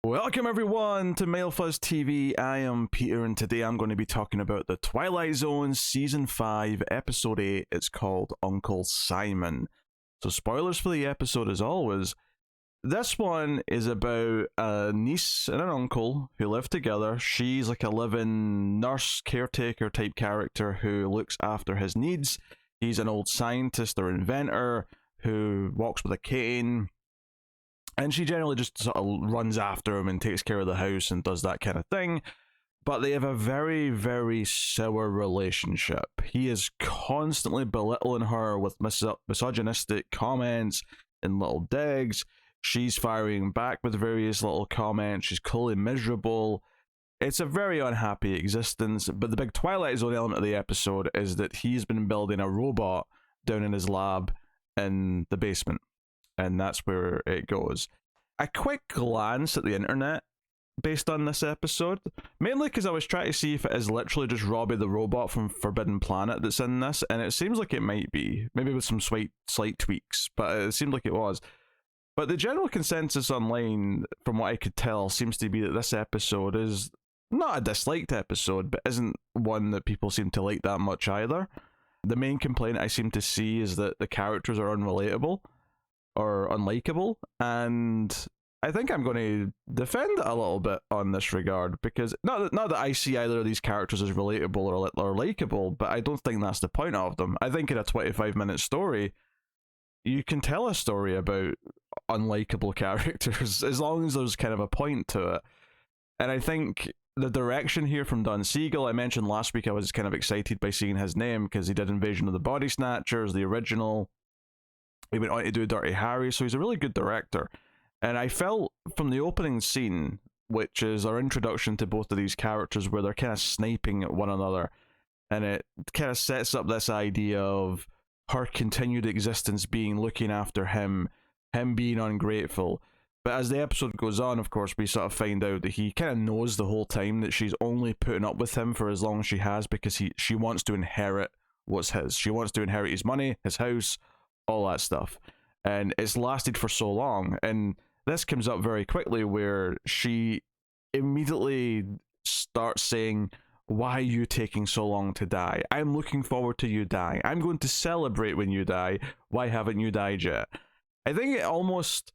Welcome everyone to Male Fuzz TV. I am Peter and today I'm going to be talking about the Twilight Zone Season 5 Episode 8. It's called Uncle Simon. So spoilers for the episode as always. This one is about a niece and an uncle who live together. She's like a living nurse, caretaker type character who looks after his needs. He's an old scientist or inventor who walks with a cane. And she generally just sort of runs after him and takes care of the house and does that kind of thing. But they have a very, very sour relationship. He is constantly belittling her with misogynistic comments and little digs. She's firing back with various little comments. She's clearly miserable. It's a very unhappy existence. But the big Twilight Zone element of the episode is that he's been building a robot down in his lab in the basement. And that's where it goes. A quick glance at the internet based on this episode, mainly because I was trying to see if it is literally just Robbie the robot from Forbidden Planet that's in this, and it seems like it might be, maybe with some slight tweaks, but it seemed like it was. But the general consensus online, from what I could tell, seems to be that this episode is not a disliked episode, but isn't one that people seem to like that much either. The main complaint I seem to see is that the characters are unrelatable or unlikable, and I think I'm going to defend it a little bit on this regard, because not that I see either of these characters as relatable or likable, but I don't think that's the point of them. I think in a 25-minute story, you can tell a story about unlikable characters as long as there's kind of a point to it. And I think the direction here from Don Siegel, I mentioned last week I was kind of excited by seeing his name because he did Invasion of the Body Snatchers, the original. He went on to do Dirty Harry, so he's a really good director. And I felt from the opening scene, which is our introduction to both of these characters, where they're kind of sniping at one another, and it kind of sets up this idea of her continued existence being looking after him being ungrateful. But as the episode goes on, of course, we sort of find out that he kind of knows the whole time that she's only putting up with him for as long as she has because she wants to inherit what's his. She wants to inherit his money, his house, all that stuff. And it's lasted for so long. And this comes up very quickly where she immediately starts saying, "Why are you taking so long to die? I'm looking forward to you dying. I'm going to celebrate when you die. Why haven't you died yet?" I think it almost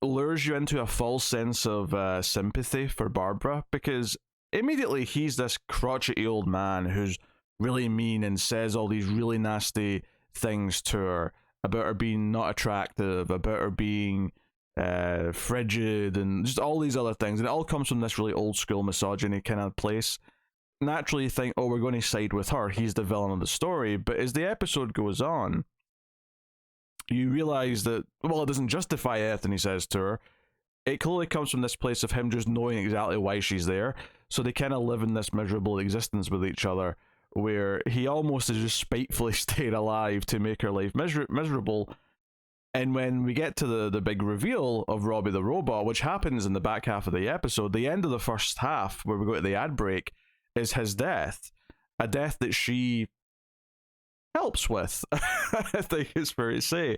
lures you into a false sense of sympathy for Barbara, because immediately he's this crotchety old man who's really mean and says all these really nasty things to her about her being not attractive, about her being frigid, and just all these other things. And it all comes from this really old school misogyny kind of place. Naturally you think, oh, we're going to side with her, he's the villain of the story. But as the episode goes on, you realize that, well, it doesn't justify anything he says to her. It clearly comes from this place of him just knowing exactly why she's there. So they kind of live in this miserable existence with each other, where he almost is just spitefully staying alive to make her life miserable. And when we get to the big reveal of Robbie the robot, which happens in the back half of the episode, the end of the first half, where we go to the ad break, is his death. A death that she helps with, I think is fair to say.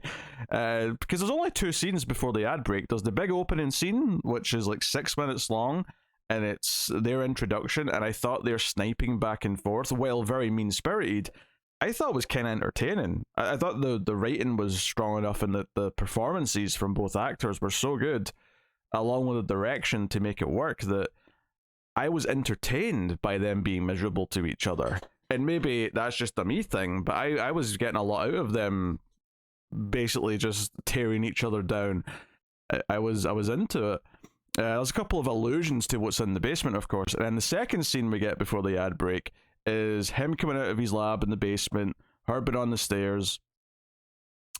Because there's only 2 scenes before the ad break. There's the big opening scene, which is like 6 minutes long, and it's their introduction, and I thought their sniping back and forth, while very mean-spirited, I thought was kind of entertaining. I thought the writing was strong enough, and that the performances from both actors were so good, along with the direction to make it work, that I was entertained by them being miserable to each other. And maybe that's just a me thing, but I was getting a lot out of them basically just tearing each other down. I was into it. There's a couple of allusions to what's in the basement, of course, and then the second scene we get before the ad break is him coming out of his lab in the basement, her being on the stairs,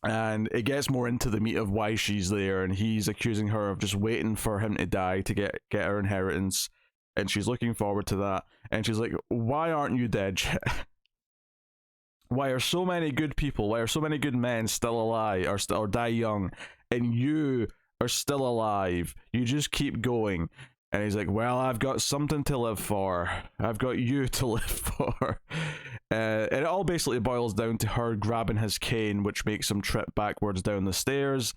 and it gets more into the meat of why she's there, and he's accusing her of just waiting for him to die to get her inheritance, and she's looking forward to that, and she's like, "Why aren't you dead yet? Why are so many good people, why are so many good men still alive, or die young, and you are still alive? You just keep going." And he's like, "Well, I've got something to live for. I've got you to live for." And it all basically boils down to her grabbing his cane, which makes him trip backwards down the stairs.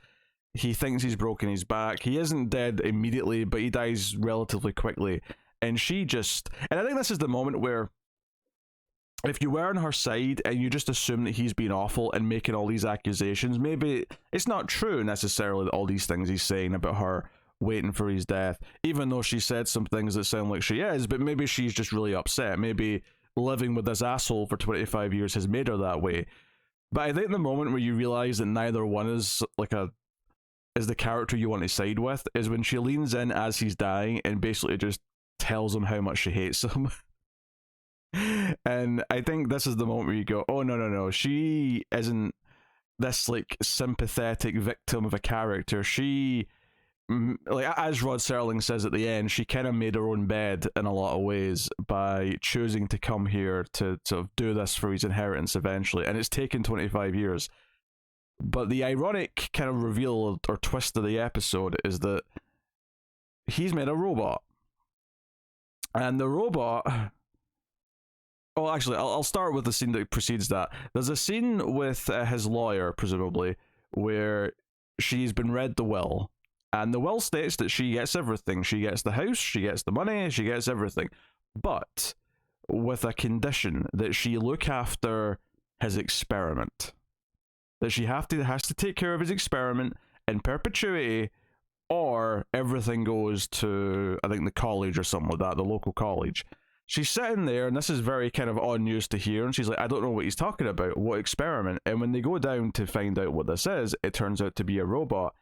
he thinks he's broken his back. He isn't dead immediately, but he dies relatively quickly. And she just, and I think this is the moment where, if you were on her side and you just assume that he's being awful and making all these accusations, maybe it's not true necessarily that all these things he's saying about her waiting for his death, even though she said some things that sound like she is, but maybe she's just really upset. Maybe living with this asshole for 25 years has made her that way. But I think the moment where you realize that neither one is is the character you want to side with is when she leans in as he's dying and basically just tells him how much she hates him. And I think this is the moment where you go, oh no, she isn't this like sympathetic victim of a character. She, like as Rod Serling says at the end, she kind of made her own bed in a lot of ways by choosing to come here to do this for his inheritance eventually, and it's taken 25 years. But the ironic kind of reveal or twist of the episode is that he's made a robot, and the robot, oh, actually, I'll start with the scene that precedes that. There's a scene with his lawyer, presumably, where she's been read the will. And the will states that she gets everything. She gets the house, she gets the money, she gets everything. But with a condition that she look after his experiment. That she has to take care of his experiment in perpetuity, or everything goes to, I think, the college or something like that, the local college. She's sitting there, and this is very kind of odd news to hear, and she's like, I don't know what he's talking about, what experiment? And when they go down to find out what this is, it turns out to be a robot.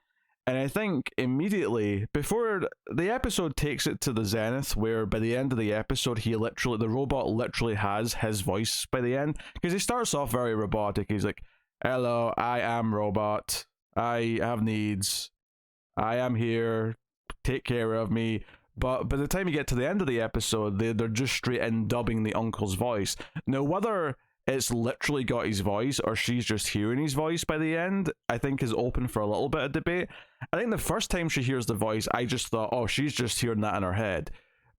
And I think immediately, before the episode takes it to the zenith, where by the end of the episode, the robot literally has his voice by the end, because he starts off very robotic. He's like, hello, I am robot, I have needs, I am here, take care of me. But by the time you get to the end of the episode, they're just straight in dubbing the uncle's voice. Now, whether it's literally got his voice or she's just hearing his voice by the end, I think is open for a little bit of debate. I think the first time she hears the voice, I just thought, oh, she's just hearing that in her head.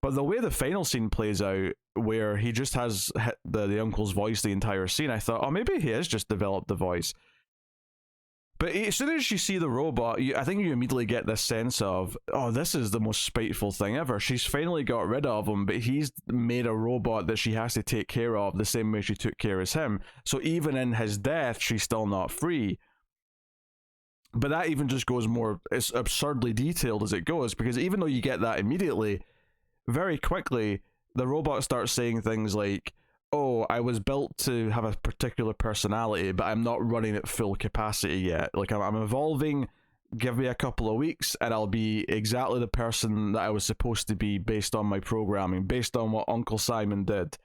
But the way the final scene plays out, where he just has the uncle's voice the entire scene, I thought, oh, maybe he has just developed the voice. But as soon as you see the robot, I think you immediately get this sense of, oh, this is the most spiteful thing ever. She's finally got rid of him, but he's made a robot that she has to take care of the same way she took care of him. So even in his death, she's still not free. But that even just goes more, it's absurdly detailed as it goes, because even though you get that immediately, very quickly, the robot starts saying things like, oh, I was built to have a particular personality, but I'm not running at full capacity yet. Like, I'm evolving, give me a couple of weeks, and I'll be exactly the person that I was supposed to be based on my programming, based on what Uncle Simon did.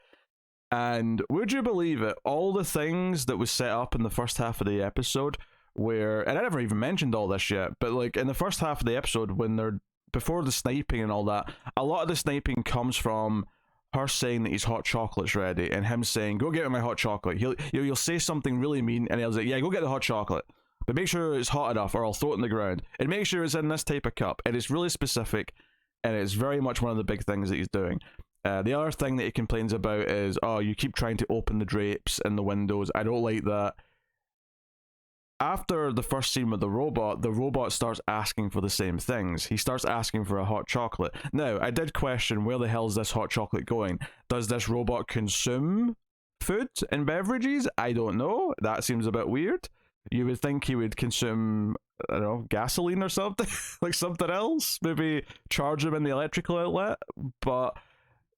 And would you believe it, all the things that was set up in the first half of the episode, where, and I never even mentioned all this yet, but like in the first half of the episode, when they're, before the sniping and all that, a lot of the sniping comes from her saying that his hot chocolate's ready, and him saying, go get me my hot chocolate. You'll say something really mean, and he'll say, yeah, go get the hot chocolate, but make sure it's hot enough or I'll throw it in the ground, and make sure it's in this type of cup. And it's really specific, and it's very much one of the big things that he's doing. The other thing that he complains about is, oh, you keep trying to open the drapes and the windows. I don't like that. After the first scene with the robot starts asking for the same things. He starts asking for a hot chocolate. Now, I did question, where the hell is this hot chocolate going? Does this robot consume food and beverages? I don't know. That seems a bit weird. You would think he would consume, I don't know, gasoline or something? Like something else? Maybe charge him in the electrical outlet? But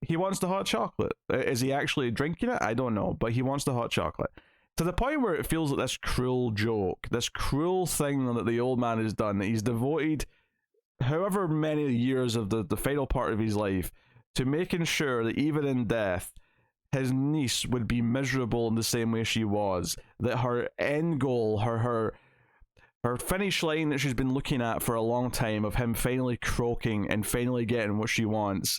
he wants the hot chocolate. Is he actually drinking it? I don't know. But he wants the hot chocolate. To the point where it feels like this cruel joke, this cruel thing that the old man has done, that he's devoted however many years of the final part of his life to making sure that even in death, his niece would be miserable in the same way she was, that her end goal, her finish line that she's been looking at for a long time of him finally croaking and finally getting what she wants,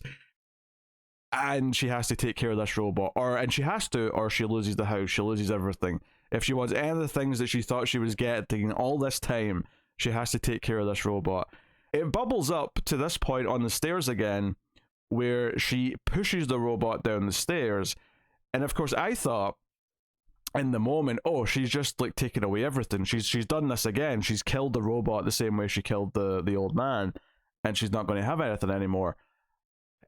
and she has to take care of this robot, or she loses the house, she loses everything. If she wants any of the things that she thought she was getting all this time, she has to take care of this robot. It bubbles up to this point on the stairs again, where she pushes the robot down the stairs, and of course I thought in the moment, oh, she's just like taken away everything. She's done this again. She's killed the robot the same way she killed the old man, and she's not going to have anything anymore.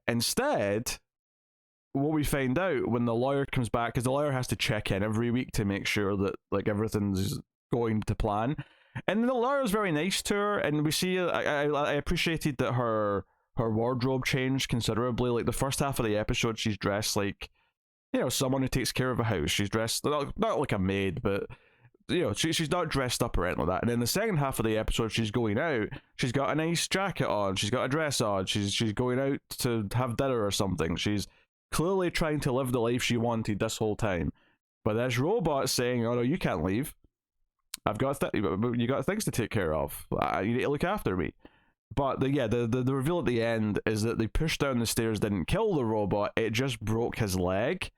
Instead, what we find out when the lawyer comes back, because the lawyer has to check in every week to make sure that like everything's going to plan, and the lawyer's very nice to her, and we see I appreciated that her wardrobe changed considerably. Like the first half of the episode, she's dressed like, you know, someone who takes care of a house. She's dressed not like a maid, but you know, she's not dressed up or anything like that. And in the second half of the episode, she's going out. She's got a nice jacket on. She's got a dress on. She's going out to have dinner or something. She's clearly trying to live the life she wanted this whole time. But this robot saying, "Oh no, you can't leave. I've got you got things to take care of. You need to look after me." But the reveal at the end is that they pushed down the stairs, didn't kill the robot. It just broke his leg.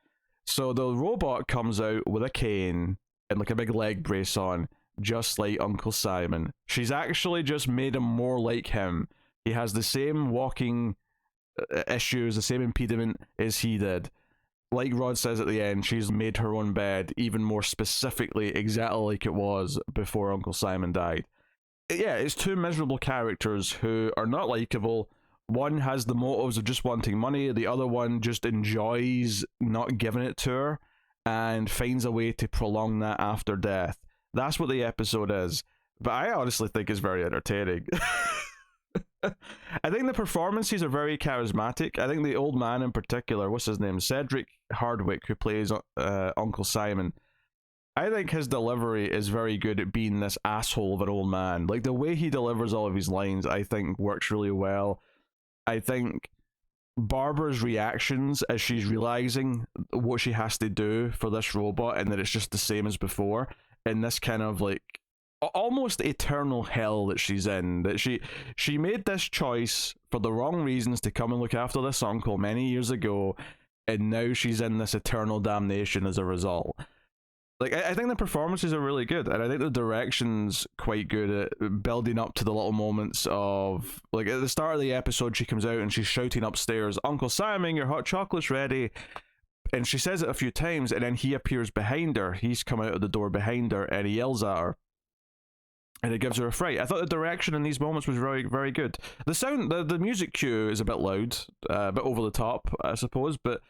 So the robot comes out with a cane and like a big leg brace on, just like Uncle Simon. She's actually just made him more like him. He has the same walking issues, the same impediment as he did. Like Rod says at the end, she's made her own bed even more specifically exactly like it was before Uncle Simon died. Yeah, it's two miserable characters who are not likable. One has the motives of just wanting money, the other one just enjoys not giving it to her and finds a way to prolong that after death. That's what the episode is. But I honestly think it's very entertaining. I think the performances are very charismatic. I think the old man in particular, what's his name? Cedric Hardwicke, who plays Uncle Simon. I think his delivery is very good at being this asshole of an old man. Like the way he delivers all of his lines, I think works really well. I think Barbara's reactions as she's realizing what she has to do for this robot and that it's just the same as before in this kind of like almost eternal hell that she's in, that she made this choice for the wrong reasons to come and look after this uncle many years ago, and now she's in this eternal damnation as a result. Like, I think the performances are really good, and I think the direction's quite good at building up to the little moments of, like, at the start of the episode, she comes out and she's shouting upstairs, "Uncle Simon, your hot chocolate's ready." And she says it a few times, and then he appears behind her. He's come out of the door behind her, and he yells at her. And it gives her a fright. I thought the direction in these moments was very, very good. The sound, the music cue is a bit loud, a bit over the top, I suppose, but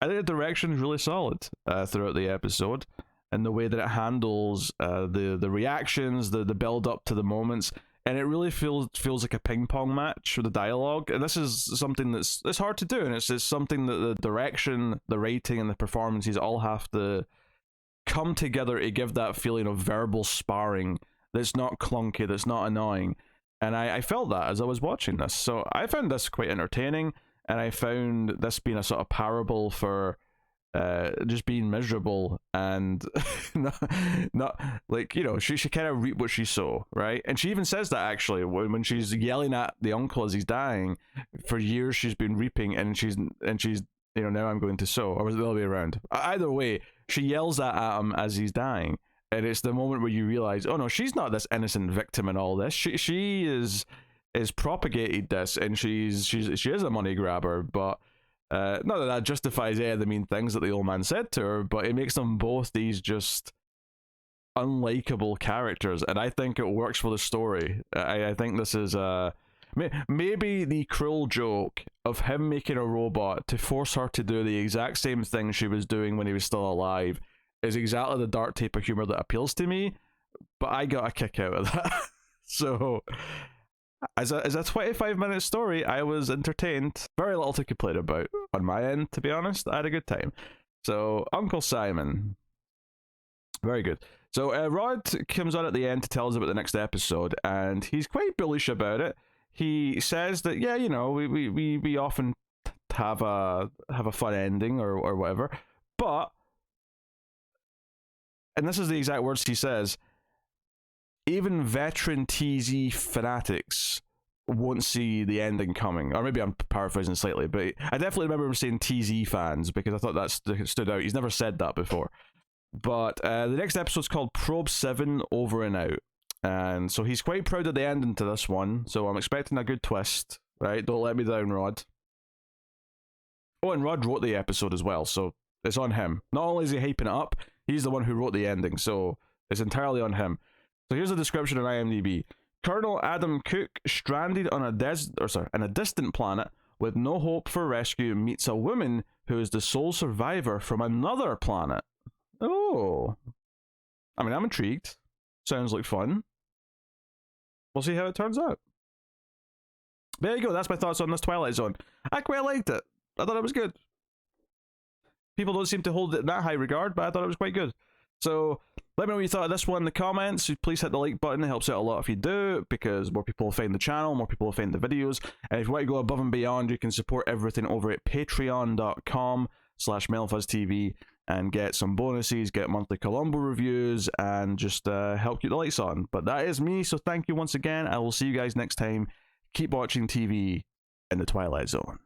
I think the direction is really solid throughout the episode. And the way that it handles the reactions, the build up to the moments, and it really feels like a ping pong match with the dialogue. And this is something it's hard to do, and it's something that the direction, the writing, and the performances all have to come together to give that feeling of verbal sparring that's not clunky, that's not annoying. And I felt that as I was watching this, so I found this quite entertaining, and I found this being a sort of parable for just being miserable and not like, you know, she kind of reap what she sow, right? And she even says that actually when she's yelling at the uncle as he's dying. For years she's been reaping, and she's you know, now I'm going to sow, or was it the other way around? Either way, she yells at him as he's dying, and it's the moment where you realize, oh no, she's not this innocent victim in all this. She is propagated this, and she is a money grabber, but not that justifies any of the mean things that the old man said to her, but it makes them both these just unlikable characters, and I think it works for the story. I think this is maybe the cruel joke of him making a robot to force her to do the exact same thing she was doing when he was still alive is exactly the dark type of humor that appeals to me, but I got a kick out of that. So as a 25-minute story, I was entertained. Very little to complain about on my end, to be honest. I had a good time. So, Uncle Simon. Very good. So, Rod comes on at the end to tell us about the next episode, and he's quite bullish about it. He says that, yeah, you know, we often have a fun ending or whatever, but, and this is the exact words he says, even veteran TZ fanatics won't see the ending coming. Or maybe I'm paraphrasing slightly, but I definitely remember him saying TZ fans, because I thought that stood out. He's never said that before. But the next episode's called Probe 7 Over and Out. And so he's quite proud of the ending to this one, so I'm expecting a good twist, right? Don't let me down, Rod. Oh, and Rod wrote the episode as well, so it's on him. Not only is he hyping it up, He's the one who wrote the ending, so it's entirely on him. So here's a description on IMDb. Colonel Adam Cook, stranded on a distant planet with no hope for rescue, meets a woman who is the sole survivor from another planet. Oh. I mean, I'm intrigued. Sounds like fun. We'll see how it turns out. There you go, that's my thoughts on this Twilight Zone. I quite liked it. I thought it was good. People don't seem to hold it in that high regard, but I thought it was quite good. So, let me know what you thought of this one in the comments. Please hit the like button, it helps out a lot if you do, because more people will find the channel, more people will find the videos. And if you want to go above and beyond, you can support everything over at patreon.com/MailFuzzTV and get some bonuses, get monthly Columbo reviews, and just help keep the lights on. But that is me, so thank you once again. I will see you guys next time. Keep watching TV in the Twilight Zone.